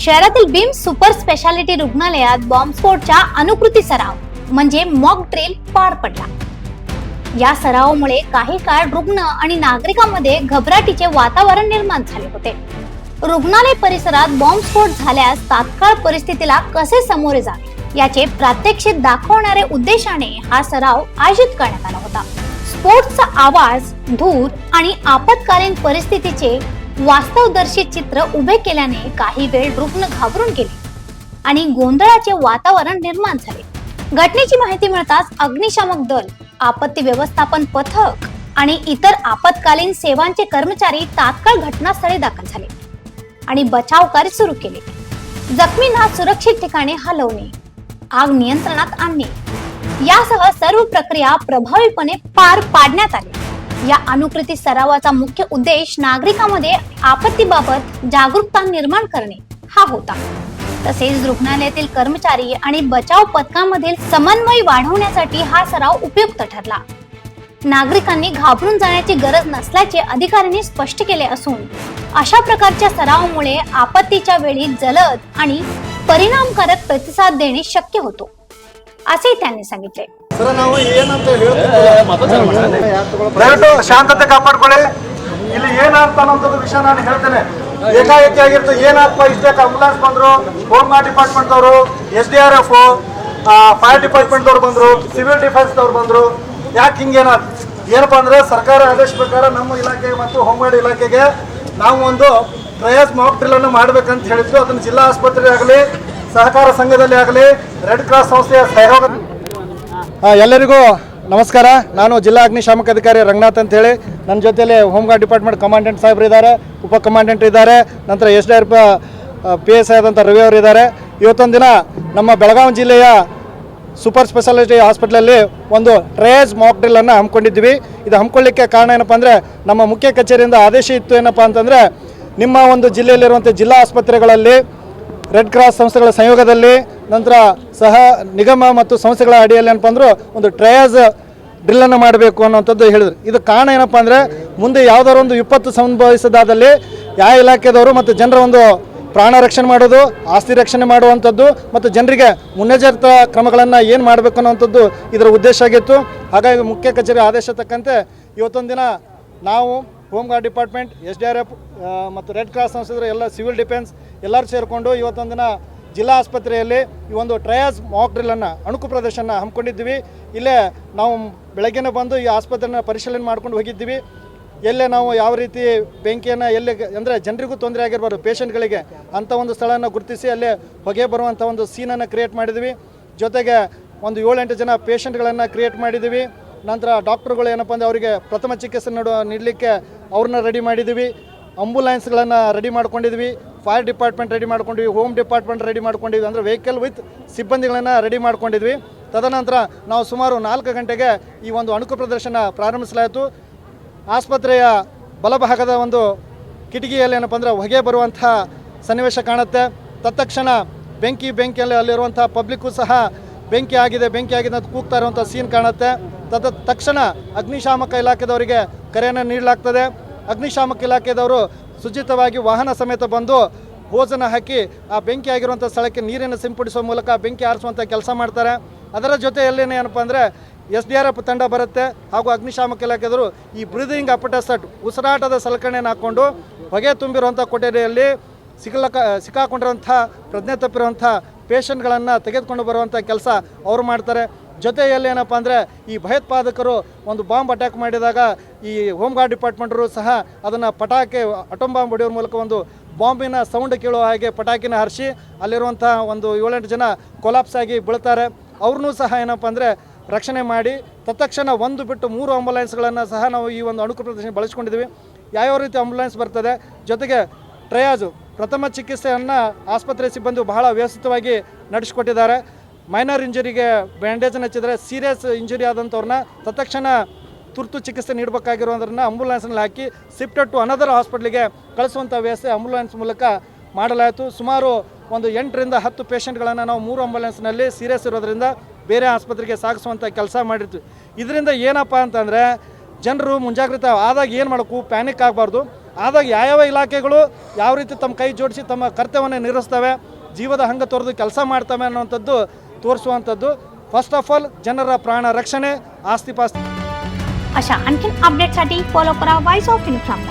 शहरातील beam super speciality रुग्णालयात बॉम्बस्फोटच्या अनुकृती सराव म्हणजे मॉक ड्रिल पार पडला। या सरावामुळे काही काळ रुग्ण आणि नागरिकांमध्ये घबराटीचे वातावरण निर्माण झाले होते। रुग्णालय परिसरात बॉम्बस्फोट झाल्यास तात्काळ परिस्थितीला कसे सामोरे जावे याचे प्रात्यक्षिक दाखवणारे उद्देशाने हा सराव आयोजित करण्यात आला होता। स्फोटचा आवाज, धूर आणि आपत्कालीन परिस्थितीचे वास्तवदर्शी चित्र उभे केल्याने काही वेळ रुग्ण घाबरून गेले आणि गोंधळाचे वातावरण निर्माण झाले। घटनेची माहिती मिळताच अग्निशामक दल, आपत्ती व्यवस्थापन पथक आणि इतर आपत्कालीन सेवांचे कर्मचारी तात्काळ घटनास्थळी दाखल झाले आणि बचाव कार्य सुरू केले। जखमींना सुरक्षित ठिकाणी हलवणे, आग नियंत्रणात आणणे यासह सर्व प्रक्रिया प्रभावीपणे पार पाडण्यात आली। या अनुकृती सरावाचा मुख्य उद्देश नागरिकांमध्ये आपत्तीबाबत जागरूकता निर्माण करणे हा होता। तसेच रुग्णालयातील कर्मचारी आणि बचाव पथकांमधील समन्वय वाढवण्यासाठी हा सराव उपयुक्त ठरला। नागरिकांनी घाबरून जाण्याची गरज नसल्याचे अधिकाऱ्यांनी स्पष्ट केले असून अशा प्रकारच्या सरावामुळे आपत्तीच्या वेळी जलद आणि परिणामकारक प्रतिसाद देणे शक्य होतो असे त्यांनी सांगितले। ಸರ್ ನಾವು ಏನಂತ ದಯವಿಟ್ಟು ಶಾಂತತೆ ಕಾಪಾಡ್ಕೊಳ್ಳಿ। ಇಲ್ಲಿ ಏನಾಗ್ತಾ ಅನ್ನೋಂಥದ್ದು ವಿಷಯ ನಾನು ಹೇಳ್ತೇನೆ। ಏಕಾಏಕಿ ಆಗಿರ್ತದೆ, ಏನಪ್ಪ ಇಷ್ಟೇ ಆಂಬುಲೆನ್ಸ್ ಬಂದರು, ಹೋಮ್ ಗಾರ್ಡ್ ಡಿಪಾರ್ಟ್ಮೆಂಟ್ದವರು, SDRF, ಫೈರ್ ಡಿಪಾರ್ಟ್ಮೆಂಟ್ದವ್ರು ಬಂದರು, ಸಿವಿಲ್ ಡಿಫೆನ್ಸ್ದವ್ರು ಬಂದರು। ಯಾಕೆ ಹಿಂಗೇನಾದ್ರು ಏನಪ್ಪ ಅಂದರೆ ಸರ್ಕಾರ ಆದೇಶ ಪ್ರಕಾರ ನಮ್ಮ ಇಲಾಖೆ ಮತ್ತು ಹೋಮ್ ಗಾರ್ಡ್ ಇಲಾಖೆಗೆ ನಾವು ಒಂದು ಟ್ರಯಲ್ಸ್ ಮಾಕ್ ಡ್ರಿಲ್ ಅನ್ನು ಮಾಡಬೇಕಂತ ಹೇಳಿದ್ದು। ಅದನ್ನು ಜಿಲ್ಲಾ ಆಸ್ಪತ್ರೆ ಆಗಲಿ, ಸಹಕಾರ ಸಂಘದಲ್ಲಿ ಆಗಲಿ, ರೆಡ್ ಕ್ರಾಸ್ ಸಂಸ್ಥೆಯ ಸಹಯೋಗ। ಎಲ್ಲರಿಗೂ ನಮಸ್ಕಾರ। ನಾನು ಜಿಲ್ಲಾ ಅಗ್ನಿಶಾಮಕ ಅಧಿಕಾರಿ ರಂಗನಾಥ್ ಅಂತ ಹೇಳಿ, ನನ್ನ ಜೊತೆಯಲ್ಲಿ ಹೋಮ್ ಗಾರ್ಡ್ ಡಿಪಾರ್ಟ್ಮೆಂಟ್ ಕಮಾಂಡೆಂಟ್ ಸಾಹೇಬ್ರು ಇದ್ದಾರೆ, ಉಪ ಕಮಾಂಡೆಂಟ್ ಇದ್ದಾರೆ, ನಂತರ SDRF PSI ಆದಂಥ ರವಿ ಅವರು ಇದ್ದಾರೆ। ಇವತ್ತೊಂದು ದಿನ ನಮ್ಮ ಬೆಳಗಾವಿ ಜಿಲ್ಲೆಯ ಸೂಪರ್ ಸ್ಪೆಷಾಲಿಟಿ ಹಾಸ್ಪಿಟ್ಲಲ್ಲಿ ಒಂದು ಟ್ರಯಲ್ಸ್ ಮಾಕ್ ಡ್ರಿಲ್ ಅನ್ನು ಹಮ್ಮಿಕೊಂಡಿದ್ವಿ। ಇದು ಹಮ್ಮಿಕೊಳ್ಳಿಕ್ಕೆ ಕಾರಣ ಏನಪ್ಪ ಅಂದರೆ, ನಮ್ಮ ಮುಖ್ಯ ಕಚೇರಿಯಿಂದ ಆದೇಶ ಇತ್ತು ಏನಪ್ಪ ಅಂತಂದರೆ, ನಿಮ್ಮ ಒಂದು ಜಿಲ್ಲೆಯಲ್ಲಿರುವಂಥ ಜಿಲ್ಲಾ ಆಸ್ಪತ್ರೆಗಳಲ್ಲಿ ರೆಡ್ ಕ್ರಾಸ್ ಸಂಸ್ಥೆಗಳ ಸಂಯೋಗದಲ್ಲಿ, ನಂತರ ಸಹ ನಿಗಮ ಮತ್ತು ಸಂಸ್ಥೆಗಳ ಅಡಿಯಲ್ಲಿ ಏನಪ್ಪ ಅಂದರೂ ಒಂದು ಟ್ರಯಲ್ಸ್ ಡ್ರಿಲ್ಲನ್ನು ಮಾಡಬೇಕು ಅನ್ನೋಂಥದ್ದು ಹೇಳಿದ್ರು। ಇದು ಕಾರಣ ಏನಪ್ಪ ಅಂದರೆ, ಮುಂದೆ ಯಾವುದಾದ್ರು ಒಂದು ವಿಪತ್ತು ಸಂಭವಿಸದಾದಲ್ಲಿ ಯಾವ ಇಲಾಖೆದವರು ಮತ್ತು ಜನರ ಒಂದು ಪ್ರಾಣ ರಕ್ಷಣೆ ಮಾಡೋದು, ಆಸ್ತಿ ರಕ್ಷಣೆ ಮಾಡುವಂಥದ್ದು ಮತ್ತು ಜನರಿಗೆ ಮುನ್ನೆಚ್ಚರಿಕಾ ಕ್ರಮಗಳನ್ನು ಏನು ಮಾಡಬೇಕು ಅನ್ನೋಂಥದ್ದು ಇದರ ಉದ್ದೇಶ ಆಗಿತ್ತು। ಹಾಗಾಗಿ ಮುಖ್ಯ ಕಚೇರಿ ಆದೇಶ ತಕ್ಕಂತೆ ಇವತ್ತೊಂದು ದಿನ ನಾವು ಹೋಮ್ ಗಾರ್ಡ್ ಡಿಪಾರ್ಟ್ಮೆಂಟ್, SDRF ಮತ್ತು ರೆಡ್ ಕ್ರಾಸ್ ಸಂಸ್ಥೆ ಎಲ್ಲ ಸಿವಿಲ್ ಡಿಫೆನ್ಸ್ ಎಲ್ಲರೂ ಸೇರಿಕೊಂಡು ಇವತ್ತೊಂದು ದಿನ ಜಿಲ್ಲಾ ಆಸ್ಪತ್ರೆಯಲ್ಲಿ ಈ ಒಂದು ಟ್ರಯಲ್ಸ್ ಮಾಕ್ ಡ್ರಿಲ್ಲನ್ನು ಅಣುಕು ಪ್ರದರ್ಶನ ಹಮ್ಮಿಕೊಂಡಿದ್ವಿ। ಇಲ್ಲೇ ನಾವು ಬೆಳಗ್ಗೆನೇ ಬಂದು ಈ ಆಸ್ಪತ್ರೆನ ಪರಿಶೀಲನೆ ಮಾಡ್ಕೊಂಡು ಹೋಗಿದ್ವಿ। ಎಲ್ಲೇ ನಾವು ಯಾವ ರೀತಿ ಬೆಂಕಿಯನ್ನು ಎಲ್ಲಿ ಅಂದರೆ ಜನರಿಗೂ ತೊಂದರೆ ಆಗಿರಬಾರ್ದು, ಪೇಷಂಟ್ಗಳಿಗೆ ಅಂಥ ಒಂದು ಸ್ಥಳವನ್ನು ಗುರುತಿಸಿ ಅಲ್ಲೇ ಹೊಗೆ ಬರುವಂಥ ಒಂದು ಸೀನನ್ನು ಕ್ರಿಯೇಟ್ ಮಾಡಿದ್ವಿ। ಜೊತೆಗೆ ಒಂದು 7-8 ಜನ ಪೇಷಂಟ್ಗಳನ್ನು ಕ್ರಿಯೇಟ್ ಮಾಡಿದ್ವಿ। ನಂತರ ಡಾಕ್ಟ್ರುಗಳು ಏನಪ್ಪ ಅಂದರೆ ಅವರಿಗೆ ಪ್ರಥಮ ಚಿಕಿತ್ಸೆ ನೀಡಲಿಕ್ಕೆ ಅವ್ರನ್ನ ರೆಡಿ ಮಾಡಿದ್ವಿ, ಆಂಬುಲೆನ್ಸ್ಗಳನ್ನು ರೆಡಿ ಮಾಡ್ಕೊಂಡಿದ್ವಿ, ಫೈರ್ ಡಿಪಾರ್ಟ್ಮೆಂಟ್ ರೆಡಿ ಮಾಡ್ಕೊಂಡಿದ್ವಿ, ಹೋಮ್ ಡಿಪಾರ್ಟ್ಮೆಂಟ್ ರೆಡಿ ಮಾಡ್ಕೊಂಡಿದ್ವಿ, ಅಂದರೆ ವೆಹಿಕಲ್ ವಿತ್ ಸಿಬ್ಬಂದಿಗಳನ್ನು ರೆಡಿ ಮಾಡ್ಕೊಂಡಿದ್ವಿ। ತದನಂತರ ನಾವು ಸುಮಾರು 4 ಗಂಟೆಗೆ ಈ ಒಂದು ಅಣುಕು ಪ್ರದರ್ಶನ ಪ್ರಾರಂಭಿಸಲಾಯಿತು। ಆಸ್ಪತ್ರೆಯ ಬಲಭಾಗದ ಒಂದು ಕಿಟಕಿಯಲ್ಲಿ ಏನಪ್ಪ ಅಂದರೆ ಹೊಗೆ ಬರುವಂಥ ಸನ್ನಿವೇಶ ಕಾಣುತ್ತೆ। ತತ್ಕ್ಷಣ ಬೆಂಕಿಯಲ್ಲಿ ಅಲ್ಲಿರುವಂಥ ಪಬ್ಲಿಕ್ಕು ಸಹ ಬೆಂಕಿ ಆಗಿದೆ ಅಂತ ಕೂಗ್ತಾ ಇರುವಂಥ ಸೀನ್ ಕಾಣುತ್ತೆ। ತಕ್ಷಣ ಅಗ್ನಿಶಾಮಕ ಇಲಾಖೆದವರಿಗೆ ಕರೆಯನ್ನು ನೀಡಲಾಗ್ತದೆ। ಅಗ್ನಿಶಾಮಕ ಇಲಾಖೆದವರು ಸುಚಿತವಾಗಿ ವಾಹನ ಸಮೇತ ಬಂದು ಹೋಸನ್ನು ಹಾಕಿ ಆ ಬೆಂಕಿ ಆಗಿರುವಂಥ ಸ್ಥಳಕ್ಕೆ ನೀರನ್ನು ಸಿಂಪಡಿಸುವ ಮೂಲಕ ಬೆಂಕಿ ಆರಿಸುವಂಥ ಕೆಲಸ ಮಾಡ್ತಾರೆ। ಅದರ ಜೊತೆಯಲ್ಲಿ ಏನಪ್ಪ ಅಂದರೆ SDRF ತಂಡ ಬರುತ್ತೆ, ಹಾಗೂ ಅಗ್ನಿಶಾಮಕ ಇಲಾಖೆದವರು ಈ ಬ್ರೀದಿಂಗ್ ಅಪಟಸ್ ಸೆಟ್, ಉಸಿರಾಟದ ಸಲಕರಣೆಯನ್ನು ಹಾಕ್ಕೊಂಡು ಹೊಗೆ ತುಂಬಿರುವಂಥ ಕೊಠಡಿಯಲ್ಲಿ ಸಿಕ್ಕಾಕೊಂಡಿರುವಂಥ ಪ್ರಜ್ಞೆ ತಪ್ಪಿರುವಂಥ ಪೇಷಂಟ್ಗಳನ್ನು ತೆಗೆದುಕೊಂಡು ಬರುವಂಥ ಕೆಲಸ ಅವರು ಮಾಡ್ತಾರೆ। ಜೊತೆಯಲ್ಲಿ ಏನಪ್ಪ ಅಂದರೆ, ಈ ಭಯೋತ್ಪಾದಕರು ಒಂದು ಬಾಂಬ್ ಅಟ್ಯಾಕ್ ಮಾಡಿದಾಗ ಈ ಹೋಮ್ ಗಾರ್ಡ್ ಡಿಪಾರ್ಟ್ಮೆಂಟರು ಸಹ ಅದನ್ನು ಪಟಾಕಿ ಅಟೋಮ್ ಬಾಂಬ್ ಹೊಡೆಯುವ ಮೂಲಕ ಒಂದು ಬಾಂಬಿನ ಸೌಂಡ್ ಕೇಳುವ ಹಾಗೆ ಪಟಾಕಿನ ಹರಿಸಿ ಅಲ್ಲಿರುವಂಥ ಒಂದು 7-8 ಜನ ಕೊಲಾಪ್ಸ್ ಆಗಿ ಬೀಳ್ತಾರೆ। ಅವ್ರನ್ನೂ ಸಹ ಏನಪ್ಪ ಅಂದರೆ ರಕ್ಷಣೆ ಮಾಡಿ ತತ್ಕ್ಷಣ 1 ಬಿಟ್ಟು 3 ಆಂಬುಲೆನ್ಸ್ಗಳನ್ನು ಸಹ ನಾವು ಈ ಒಂದು ಅಣುಕು ಪ್ರದರ್ಶನ ಬಳಸ್ಕೊಂಡಿದ್ವಿ। ಯಾವ್ಯಾವ ರೀತಿ ಆಂಬುಲೆನ್ಸ್ ಬರ್ತದೆ, ಜೊತೆಗೆ ಟ್ರಯಾಜು ಪ್ರಥಮ ಚಿಕಿತ್ಸೆಯನ್ನು ಆಸ್ಪತ್ರೆ ಸಿಬ್ಬಂದಿ ಬಹಳ ವ್ಯವಸ್ಥಿತವಾಗಿ ನಡೆಸಿಕೊಟ್ಟಿದ್ದಾರೆ। ಮೈನರ್ ಇಂಜುರಿಗೆ ಬ್ಯಾಂಡೇಜನ್ನು ಹಚ್ಚಿದರೆ, ಸೀರಿಯಸ್ ಇಂಜುರಿ ಆದಂಥವ್ರನ್ನ ತತ್ಕ್ಷಣ ತುರ್ತು ಚಿಕಿತ್ಸೆ ನೀಡಬೇಕಾಗಿರೋದ್ರನ್ನ ಆಂಬುಲೆನ್ಸ್ನಲ್ಲಿ ಹಾಕಿ ಶಿಫ್ಟೆಡ್ ಟು ಅನದರ್ ಹಾಸ್ಪಿಟ್ಲಿಗೆ ಕಳಿಸುವಂಥ ವ್ಯವಸ್ಥೆ ಆಂಬುಲೆನ್ಸ್ ಮೂಲಕ ಮಾಡಲಾಯಿತು। ಸುಮಾರು ಒಂದು 8ರಿಂದ 10 ಪೇಷಂಟ್ಗಳನ್ನು ನಾವು 3 ಆಂಬುಲೆನ್ಸ್ನಲ್ಲಿ ಸೀರಿಯಸ್ ಇರೋದ್ರಿಂದ ಬೇರೆ ಆಸ್ಪತ್ರೆಗೆ ಸಾಗಿಸುವಂಥ ಕೆಲಸ ಮಾಡಿರ್ತೀವಿ। ಇದರಿಂದ ಏನಪ್ಪ ಅಂತಂದರೆ, ಜನರು ಮುಂಜಾಗ್ರತೆ ಆದಾಗ ಏನು ಮಾಡಬೇಕು, ಪ್ಯಾನಿಕ್ ಆಗಬಾರ್ದು। ಆದಾಗ ಯಾವ ಇಲಾಖೆಗಳು ಯಾವ ರೀತಿ ತಮ್ಮ ಕೈ ಜೋಡಿಸಿ ತಮ್ಮ ಕರ್ತವ್ಯವನ್ನು ನಿರ್ವಹಿಸ್ತವೆ, ಜೀವದ ಹಂಗ ತೊರೆದು ಕೆಲಸ ಮಾಡ್ತವೆ ಅನ್ನುವಂಥದ್ದು ತೋರಿಸುವಂಥದ್ದು. फर्स्ट ऑफ ऑल जनर प्राण रक्षणे आस्ती पास्ती अशा आणखीन अपडेटसाठी फॉलो करा वॉइस ऑफ इन्फॉर्म.